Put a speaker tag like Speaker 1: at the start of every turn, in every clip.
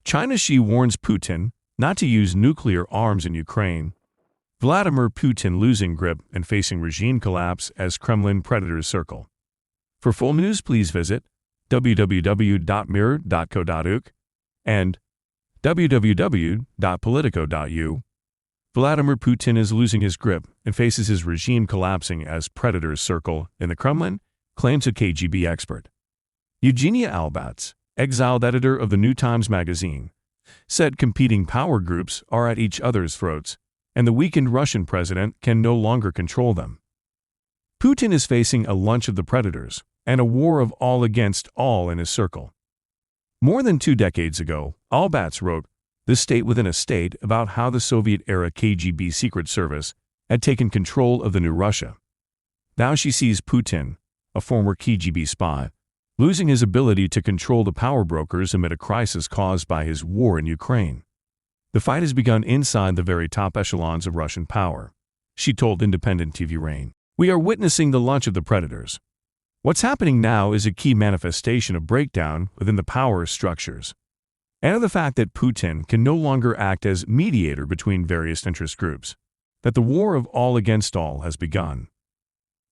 Speaker 1: China's Xi warns Putin not to use nuclear arms in Ukraine. Vladimir Putin losing grip and facing regime collapse as Kremlin predators circle. For full news, please visit www.mirror.co.uk and www.politico.u. Vladimir Putin is losing his grip and faces his regime collapsing as predators circle in the Kremlin, claims a KGB expert. Eugenia Albatz, exiled editor of the New Times magazine, said competing power groups are at each other's throats, and the weakened Russian president can no longer control them. Putin is facing a lunch of the predators and a war of all against all in his circle. More than 2 decades ago, Albatz wrote The State Within a State about how the Soviet-era KGB Secret Service had taken control of the new Russia. Now she sees Putin, a former KGB spy, losing his ability to control the power brokers amid a crisis caused by his war in Ukraine. The fight has begun inside the very top echelons of Russian power, she told independent TV Rain. We are witnessing the lunch of the predators. What's happening now is a key manifestation of breakdown within the power structures, and of the fact that Putin can no longer act as mediator between various interest groups, that the war of all against all has begun.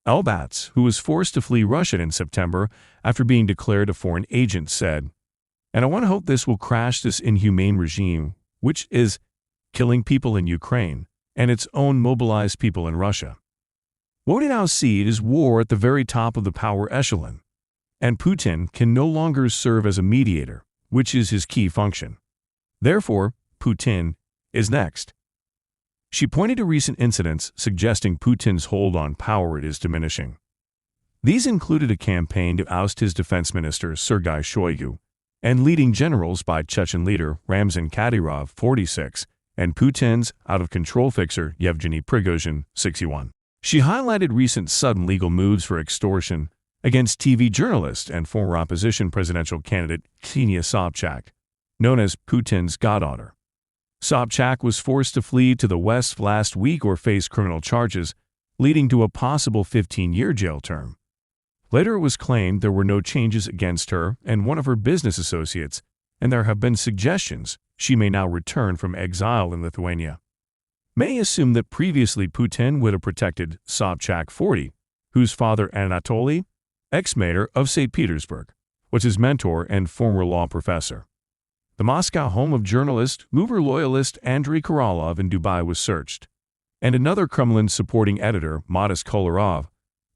Speaker 1: Albatz, who was forced to flee Russia in September after being declared a foreign agent, said, "And I want to hope this will crash this inhumane regime, which is killing people in Ukraine and its own mobilized people in Russia. What we now see is war at the very top of the power echelon, and Putin can no longer serve as a mediator, which is his key function. Therefore, Putin is next." She pointed to recent incidents suggesting Putin's hold on power is diminishing. These included a campaign to oust his defense minister Sergei Shoigu and leading generals by Chechen leader Ramzan Kadyrov, 46, and Putin's out-of-control fixer Yevgeny Prigozhin, 61. She highlighted recent sudden legal moves for extortion against TV journalist and former opposition presidential candidate Ksenia Sobchak, known as Putin's goddaughter. Sobchak was forced to flee to the West last week or face criminal charges, leading to a possible 15-year jail term. Later it was claimed there were no changes against her and one of her business associates, and there have been suggestions she may now return from exile in Lithuania. Many assume that previously Putin would have protected Sobchak, 40, whose father Anatoly, ex-mayor of St. Petersburg, was his mentor and former law professor. The Moscow home of journalist, Uber loyalist Andrei Korolov in Dubai was searched, and another Kremlin-supporting editor, Modest Kolarov,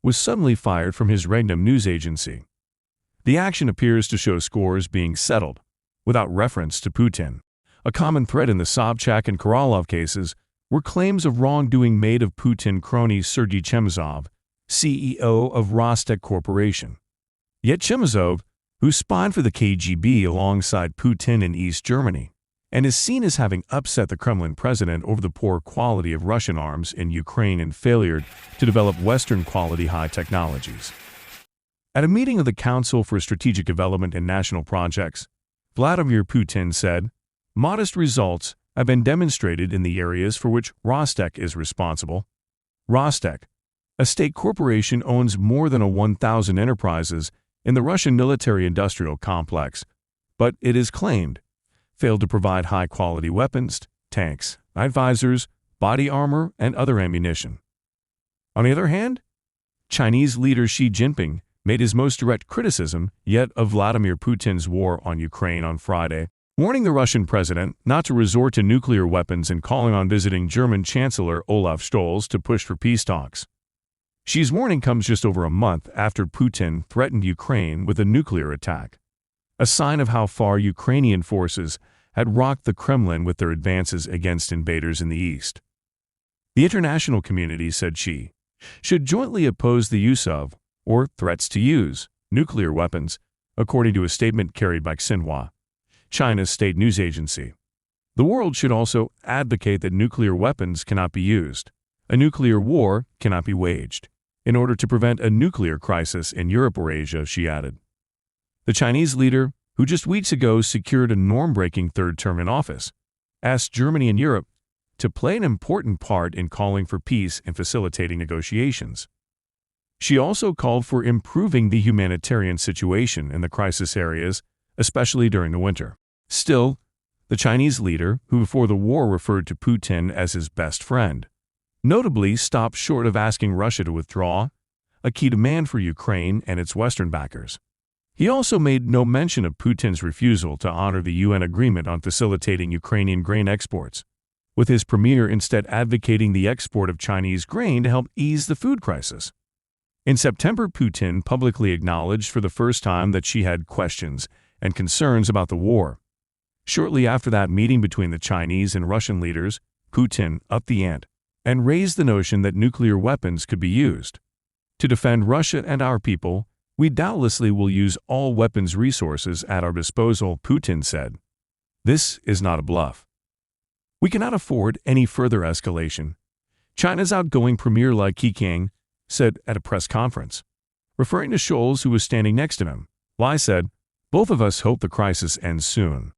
Speaker 1: was suddenly fired from his Regnum news agency. The action appears to show scores being settled, without reference to Putin. A common thread in the Sobchak and Korolov cases were claims of wrongdoing made of Putin crony Sergei Chemezov, CEO of Rostec Corporation. Yet Chemezov, who spied for the KGB alongside Putin in East Germany, and is seen as having upset the Kremlin president over the poor quality of Russian arms in Ukraine and failure to develop Western-quality high technologies. At a meeting of the Council for Strategic Development and National Projects, Vladimir Putin said, "Modest results have been demonstrated in the areas for which Rostec is responsible. Rostec, a state corporation, owns more than 1,000 enterprises in the Russian military-industrial complex, but it is claimed failed to provide high-quality weapons, tanks, night visors, body armor, and other ammunition." On the other hand, Chinese leader Xi Jinping made his most direct criticism yet of Vladimir Putin's war on Ukraine on Friday, warning the Russian president not to resort to nuclear weapons and calling on visiting German Chancellor Olaf Scholz to push for peace talks. Xi's warning comes just over a month after Putin threatened Ukraine with a nuclear attack, a sign of how far Ukrainian forces had rocked the Kremlin with their advances against invaders in the east. The international community, said Xi, should jointly oppose the use of, or threats to use, nuclear weapons, according to a statement carried by Xinhua, China's state news agency. The world should also advocate that nuclear weapons cannot be used, a nuclear war cannot be waged, in order to prevent a nuclear crisis in Europe or Asia, she added. The Chinese leader, who just weeks ago secured a norm-breaking third term in office, asked Germany and Europe to play an important part in calling for peace and facilitating negotiations. She also called for improving the humanitarian situation in the crisis areas, especially during the winter. Still, The Chinese leader, who before the war referred to Putin as his best friend, notably stopped short of asking Russia to withdraw, a key demand for Ukraine and its Western backers. He also made no mention of Putin's refusal to honor the UN agreement on facilitating Ukrainian grain exports, with his premier instead advocating the export of Chinese grain to help ease the food crisis. In September, Putin publicly acknowledged for the first time that she had questions and concerns about the war. Shortly after that meeting between the Chinese and Russian leaders, Putin upped the ante and raised the notion that nuclear weapons could be used. To defend Russia and our people, we doubtlessly will use all weapons resources at our disposal, Putin said. This is not a bluff. We cannot afford any further escalation, China's outgoing premier Li Keqiang said at a press conference. Referring to Scholz, who was standing next to him, Li said, "Both of us hope the crisis ends soon.